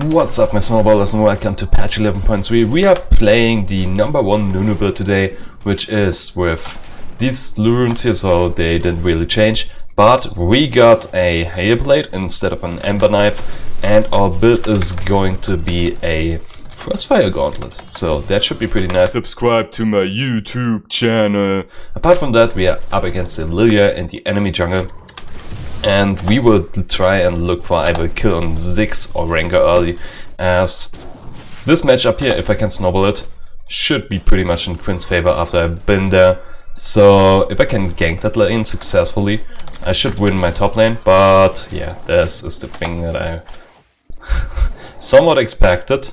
What's up, my snowballers, and welcome to patch 11.3. We are playing the number 1 Nunu build today, which is with these runes here, so they didn't really change. But we got a hail blade instead of an ember knife, and our build is going to be a frostfire gauntlet. So that should be pretty nice. Subscribe to my YouTube channel. Apart from that, we are up against the Lilia in the enemy jungle. And we will try and look for either a kill on 6 or Ranger early, as this match up here, if I can snowball it, should be pretty much in Quinn's favor after I've been there. So if I can gank that lane successfully, I should win my top lane, but yeah, this is the thing that I somewhat expected,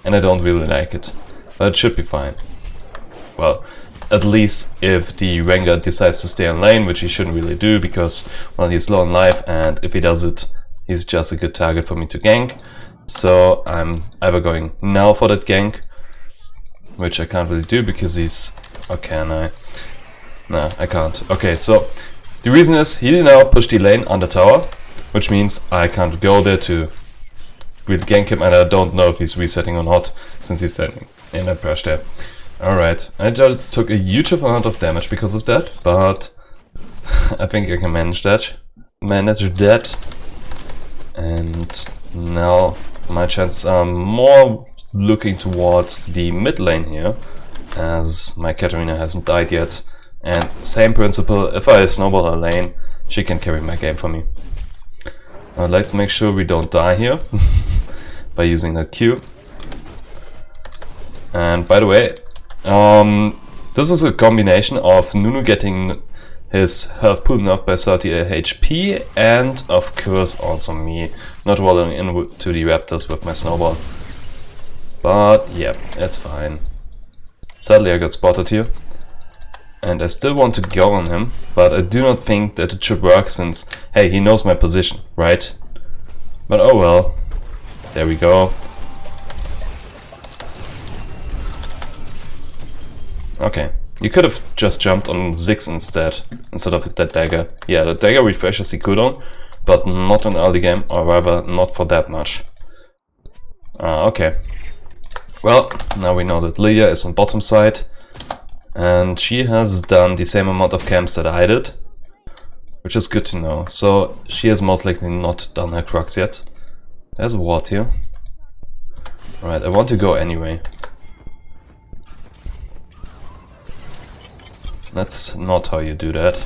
and I don't really like it, but it should be fine. Well, at least if the Ranger decides to stay on lane, which he shouldn't really do because, well, he's low on life, and if he does it, he's just a good target for me to gank. So I'm either going now for that gank, which I can't really do because he's... Oh, can I? No, I can't. Okay, so the reason is he now pushed the lane on the tower, which means I can't go there to really gank him, and I don't know if he's resetting or not since he's standing in a brush there. Alright, I just took a huge amount of damage because of that, but I think I can manage that. And now my chances are more looking towards the mid lane here, as my Katarina hasn't died yet. And same principle, if I snowball a lane, she can carry my game for me. Let's make sure we don't die here by using that Q. And by the way, this is a combination of Nunu getting his health pulled off by 30 HP, and of course also me not rolling into the raptors with my snowball. But yeah, it's fine. Sadly I got spotted here, and I still want to go on him, but I do not think that it should work since, hey, he knows my position, right? But oh well, there we go. Okay, you could have just jumped on Ziggs instead of that dagger. Yeah, the dagger refreshes the cooldown, but not in early game, or rather not for that much. Okay. Well, now we know that Lilia is on bottom side, and she has done the same amount of camps that I did, which is good to know. So she has most likely not done her crux yet. There's a ward here. Alright, I want to go anyway. That's not how you do that.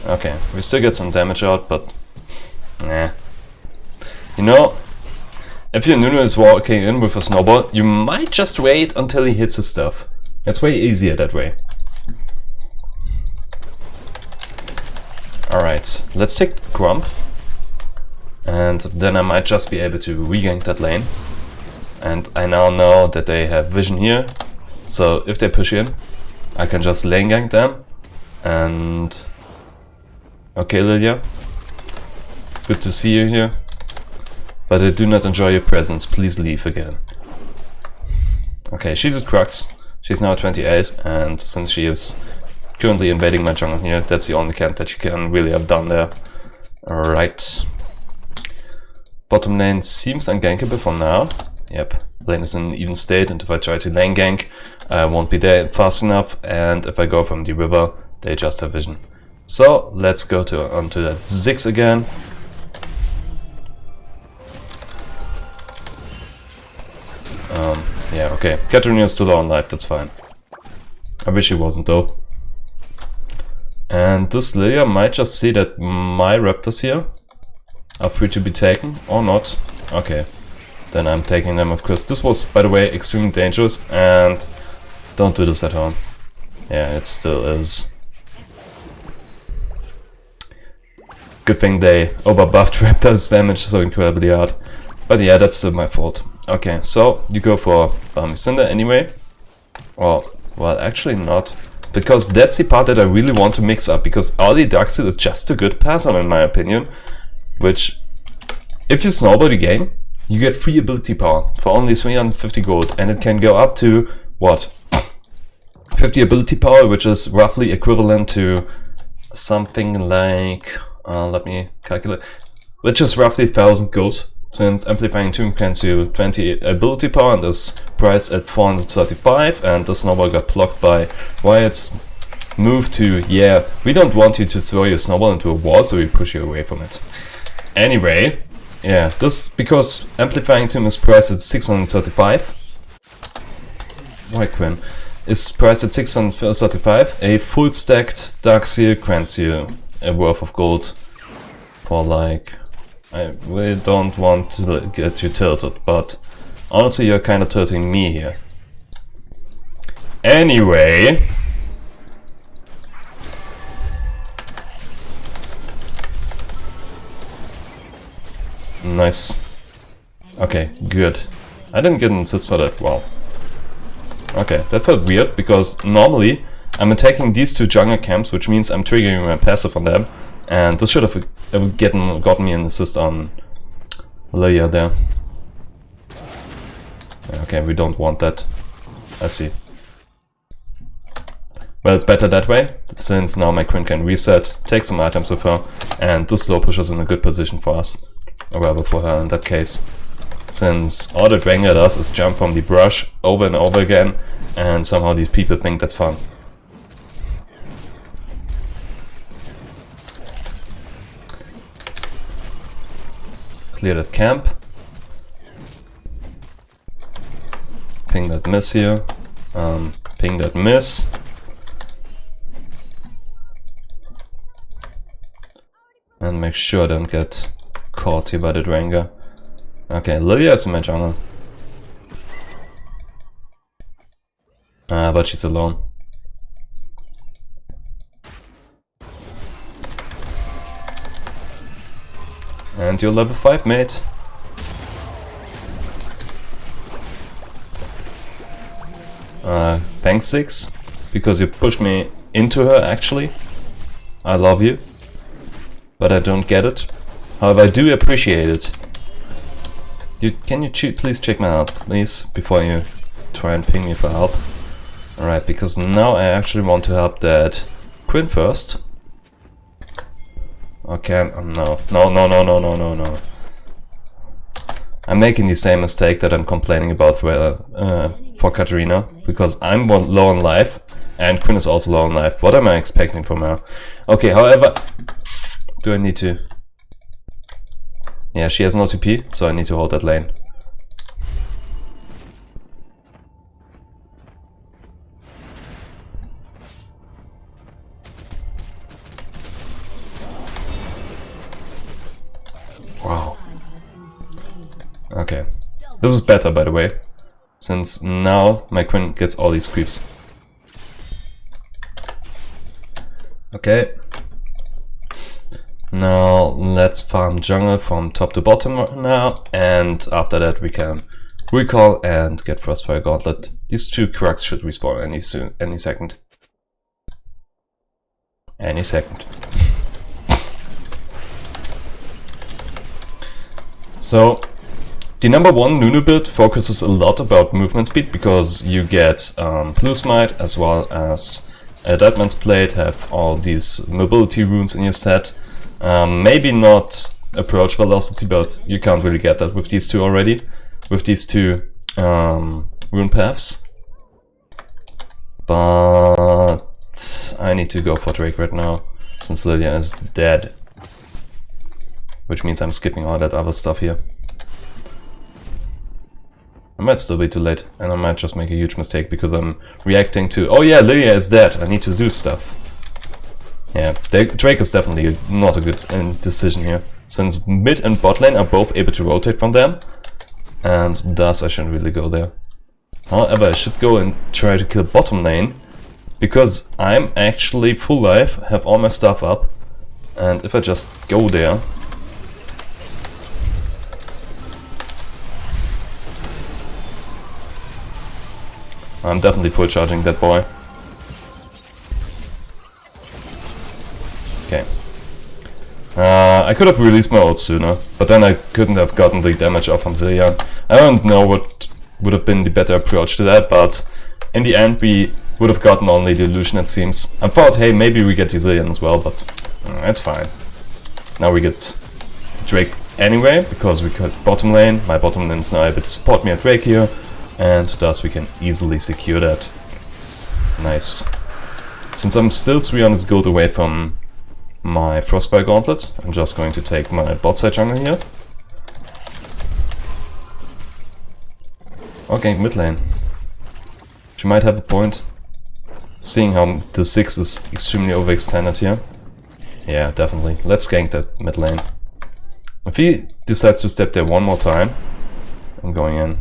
Okay, we still get some damage out, but nah. You know, if your Nunu is walking in with a snowball, you might just wait until he hits his stuff. It's way easier that way. Alright, let's take the Grump, and then I might just be able to regank that lane. And I now know that they have vision here. So if they push in, I can just lane gank them, and... Okay, Lilia, good to see you here, but I do not enjoy your presence, please leave again. Okay, she did crux, she's now 28, and since she is currently invading my jungle here, that's the only camp that she can really have done there. Alright. Bottom lane seems ungankable for now. Yep, lane is in an even state, and if I try to lane gank, I won't be there fast enough, and if I go from the river, they just have vision. So let's go onto that Ziggs again. Yeah, okay, Katarina is still low on life, that's fine. I wish she wasn't though. And this Lilia might just see that my raptors here are free to be taken, or not. Okay. Then I'm taking them, of course. This was, by the way, extremely dangerous, and don't do this at home. Yeah, it still is. Good thing they overbuffed Raptor's damage so incredibly hard. But yeah, that's still my fault. Okay, so you go for Cinder anyway. Or, well, actually not. Because that's the part that I really want to mix up, because early Darkseid is just a good pass on in my opinion. Which, if you snowball the game, you get free ability power for only 350 gold, and it can go up to, what, 50 ability power, which is roughly equivalent to something like, let me calculate, which is roughly 1000 gold, since Amplifying Tomb grants you 20 ability power and is priced at 435, and the snowball got blocked by Wyatt's move to, yeah, we don't want you to throw your snowball into a wall, so we push you away from it. Anyway, yeah, this because Amplifying Tomb is priced at 635. Why Quinn? Is priced at 635. A full stacked Dark Seal grants you a worth of gold for like, I really don't want to get you tilted, but honestly you're kind of tilting me here. Anyway, nice. Okay, good. I didn't get an assist for that. Wow. Okay, that felt weird because normally I'm attacking these two jungle camps, which means I'm triggering my passive on them, and this should have gotten me an assist on Lilia there. Okay, we don't want that. I see. Well, it's better that way, since now my Queen can reset, take some items with her, and this slow push is in a good position for us. Or rather for her in that case. Since all the Dwenger does is jump from the brush over and over again, and somehow these people think that's fun. Clear that camp. Ping that miss here. Ping that miss. And make sure I don't get caught here by the Dwenger. Okay, Lilia is in my jungle. But she's alone. And you're level 5, mate. Thanks 6, because you pushed me into her actually. I love you. But I don't get it. However, I do appreciate it. Can you please check my health, please, before you try and ping me for help? Alright, because now I actually want to help that Quinn first. Okay, no. No. I'm making the same mistake that I'm complaining about for Katarina, because I'm low on life, and Quinn is also low on life. What am I expecting from her? Okay, however, do I need to... Yeah, she has no TP, so I need to hold that lane. Wow. Okay. This is better, by the way, since now my Quinn gets all these creeps. Okay. Now let's farm jungle from top to bottom now, and after that we can recall and get Frostfire Gauntlet. These two Krugs should respawn any second. Any second. So the number 1 Nunu build focuses a lot about movement speed, because you get Blue Smite as well as a Deadman's Plate, have all these mobility runes in your set. Maybe not approach velocity, but you can't really get that with these two already, with these two rune paths. But I need to go for Drake right now, since Lilia is dead. Which means I'm skipping all that other stuff here. I might still be too late, and I might just make a huge mistake because I'm reacting to, oh yeah, Lilia is dead, I need to do stuff. Yeah, Drake is definitely not a good decision here, since mid and bot lane are both able to rotate from them, and thus I shouldn't really go there. However, I should go and try to kill bottom lane, because I'm actually full life, have all my stuff up, and if I just go there... I'm definitely full charging that boy. Okay. I could have released my ult sooner, but then I couldn't have gotten the damage off on Zilean. I don't know what would have been the better approach to that, but in the end we would have gotten only the illusion, it seems. I thought, hey, maybe we get the Zilean as well, but it's fine. Now we get Drake anyway, because we cut bottom lane. My bottom lane is now able to support me at Drake here, and thus we can easily secure that. Nice. Since I'm still 300 gold away from my Frostfire Gauntlet, I'm just going to take my bot side jungle here. Okay, mid lane. She might have a point, seeing how the 6 is extremely overextended here. Yeah, definitely. Let's gank that mid lane. If he decides to step there one more time, I'm going in.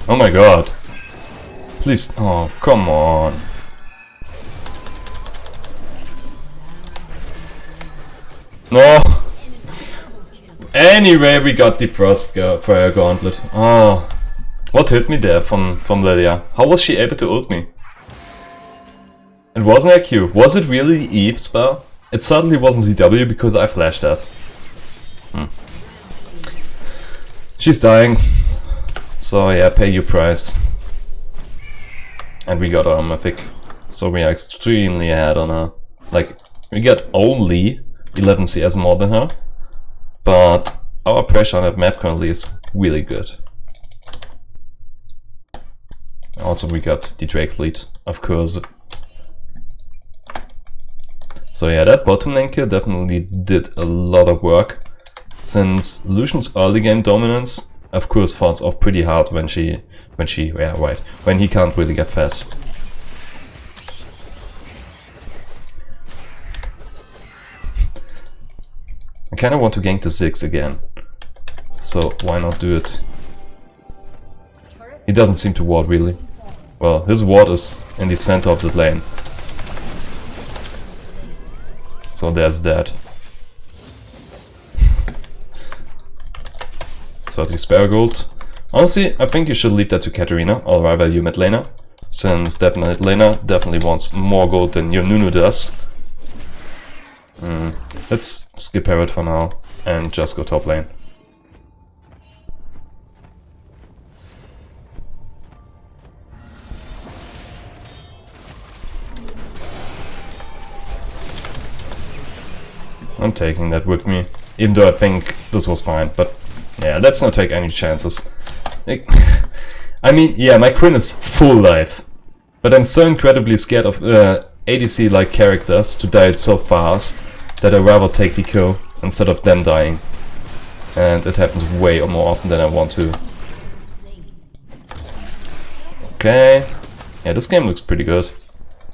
Oh my god. Please. Oh, come on. No. Anyway, we got the Frostfire Gauntlet. Oh. What hit me there from Lydia? How was she able to ult me? It wasn't a Q. Was it really the Eve spell? It certainly wasn't the W because I flashed that. She's dying. So yeah, pay your price. And we got our mythic. So we are extremely ahead on her. Like, we get only 11 CS more than her. But our pressure on that map currently is really good. Also we got the Drake lead, of course. So yeah, that bottom lane kill definitely did a lot of work. Since Lucian's early game dominance of course falls off pretty hard when he can't really get fed. I kinda want to gank the 6 again, so why not do it? He doesn't seem to ward really. Well, his ward is in the center of the lane. So there's that. 30 spare gold. Honestly, I think you should leave that to Katarina, or rather you mid laner, since that mid laner definitely wants more gold than your Nunu does. Let's skip Herald for now and just go top lane. I'm taking that with me, even though I think this was fine, but yeah, let's not take any chances. I mean, yeah, my Quinn is full life, but I'm so incredibly scared of ADC-like characters to die so fast that I'd rather take the kill instead of them dying. And it happens way more often than I want to. Okay. Yeah, this game looks pretty good.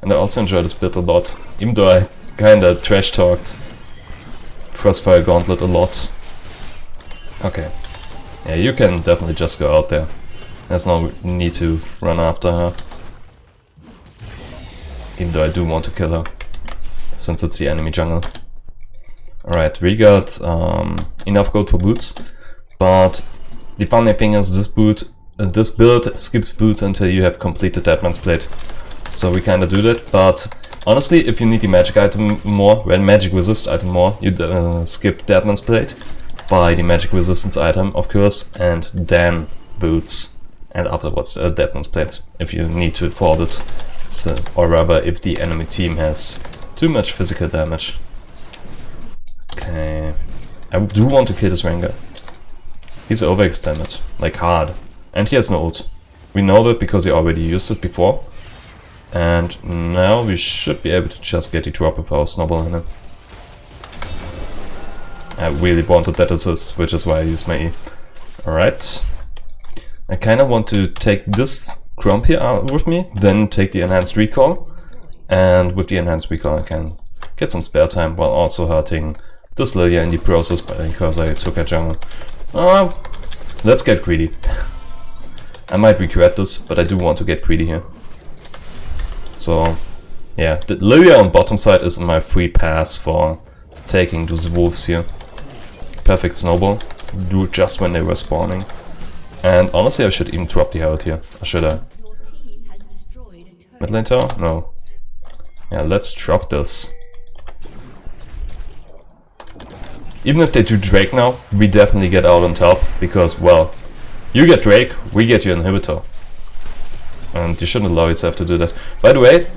And I also enjoy this build a lot, even though I kinda trash-talked Frostfire Gauntlet a lot. Okay. Yeah, you can definitely just go out there. There's no need to run after her. Even though I do want to kill her, since it's the enemy jungle. Alright, we got enough gold for boots, but the funny thing is this build skips boots until you have completed Deadman's Plate. So we kinda do that, but honestly, if you need the magic item more, well, magic resist item more, you skip Deadman's Plate, buy the magic resistance item, of course, and then boots, and afterwards Deadman's Plate, if you need to afford it, so, or rather if the enemy team has too much physical damage. Okay, I do want to kill this Rengar. He's overextended, like hard, and he has no ult. We know that because he already used it before, and now we should be able to just get the drop with our snowball in him. I really wanted that assist, which is why I used my E. Alright. I kinda want to take this Grump here out with me, then take the enhanced recall. And with the enhanced recall I can get some spare time while also hurting this Lilia in the process because I took a jungle. Let's get greedy. I might regret this, but I do want to get greedy here. So, yeah, the Lilia on bottom side is my free pass for taking those wolves here. Perfect snowball, do it just when they were spawning. And honestly, I should even drop the Herald here. Or should I? Mid lane tower? No. Yeah, let's drop this. Even if they do Drake now, we definitely get out on top, because, well, you get Drake, we get your inhibitor. And you shouldn't allow yourself to do that. By the way,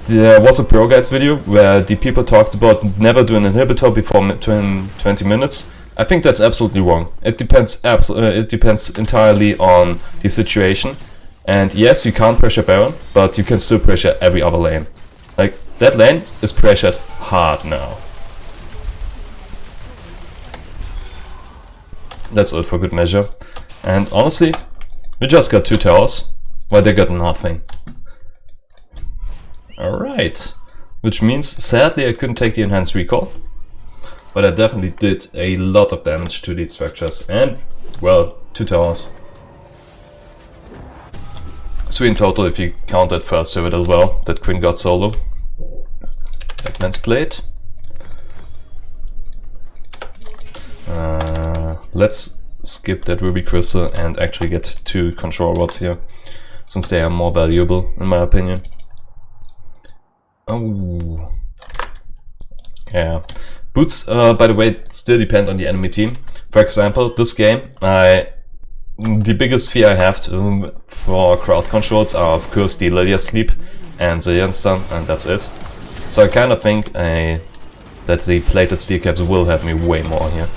there was a Pro Guides video where the people talked about never do an inhibitor before 20 minutes. I think that's absolutely wrong. It depends entirely on the situation. And yes, you can't pressure Baron, but you can still pressure every other lane. Like, that lane is pressured hard now. That's all for good measure. And honestly, we just got 2 towers, while they got nothing. Alright. Which means, sadly, I couldn't take the enhanced recall. But I definitely did a lot of damage to these structures. And, well, 2 towers. 3 in total if you count that first turret as well, that Quinn got solo. Batman's plate. Let's skip that ruby crystal and actually get 2 control rods here, since they are more valuable in my opinion. Oh, yeah. Boots, by the way, still depend on the enemy team. For example, this game, the biggest fear I have for crowd controls are of course the Lilia sleep and the stun, and that's it. So I kind of think that the plated steel caps will help me way more here.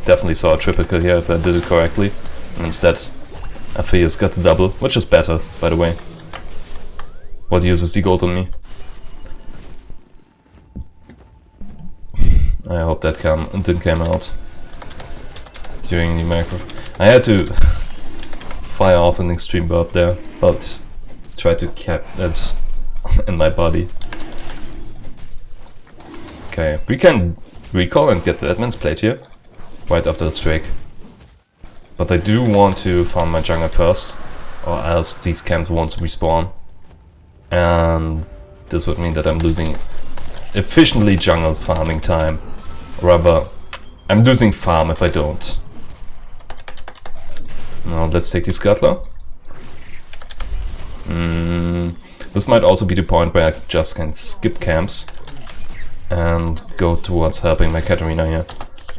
Definitely saw a triple kill here if I did it correctly. And instead, Amphibious got the double, which is better, by the way. What uses the gold on me? I hope that didn't come out during the micro. I had to fire off an extreme burp there, but try to cap that in my body. Okay, we can recall and get the Batman's plate here, right after the Drake. But I do want to farm my jungle first, or else these camps won't respawn. And this would mean that I'm losing efficiently jungle farming time. Rather, I'm losing farm if I don't. Now let's take the Scuttler. This might also be the point where I just can skip camps and go towards helping my Katarina here.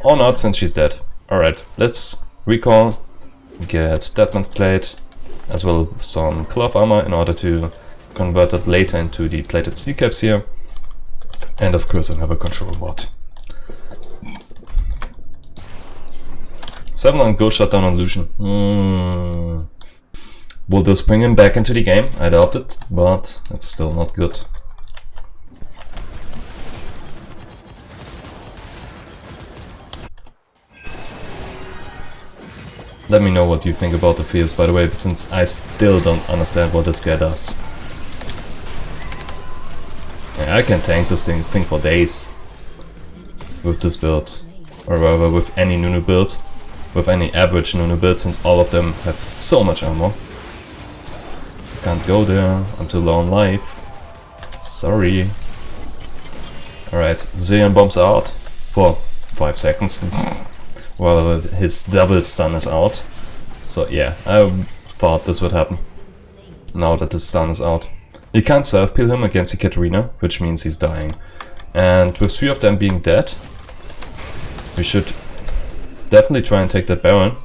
Or not, since she's dead. Alright, let's recall, get Deadman's Plate, as well as some cloth armor in order to convert it later into the plated steel caps here. And of course another control mod. 7 on gold shutdown on Lucian. Will this bring him back into the game? I doubt it, but it's still not good. Let me know what you think about the Fierce, by the way, since I still don't understand what this guy does. Yeah, I can tank this thing for days with this build, or rather with any Nunu build, with any average Nunu build, since all of them have so much armor. Can't go there, I'm too low on life. Sorry. Alright, Zillion bombs are out for 5 seconds. Well, his double stun is out. So yeah, I thought this would happen. Now that the stun is out. You can't self-peel him against the Katarina, which means he's dying. And with 3 of them being dead, we should definitely try and take that Baron.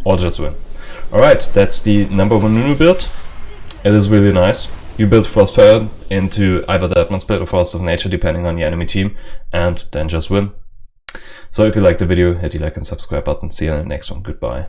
Or just win. Alright, that's the number 1 Nunu build. It is really nice. You build Frostfire into either Deadman's Plate or Force of Nature, depending on the enemy team, and then just win. So if you liked the video, hit the like and subscribe button. See you in the next one. Goodbye.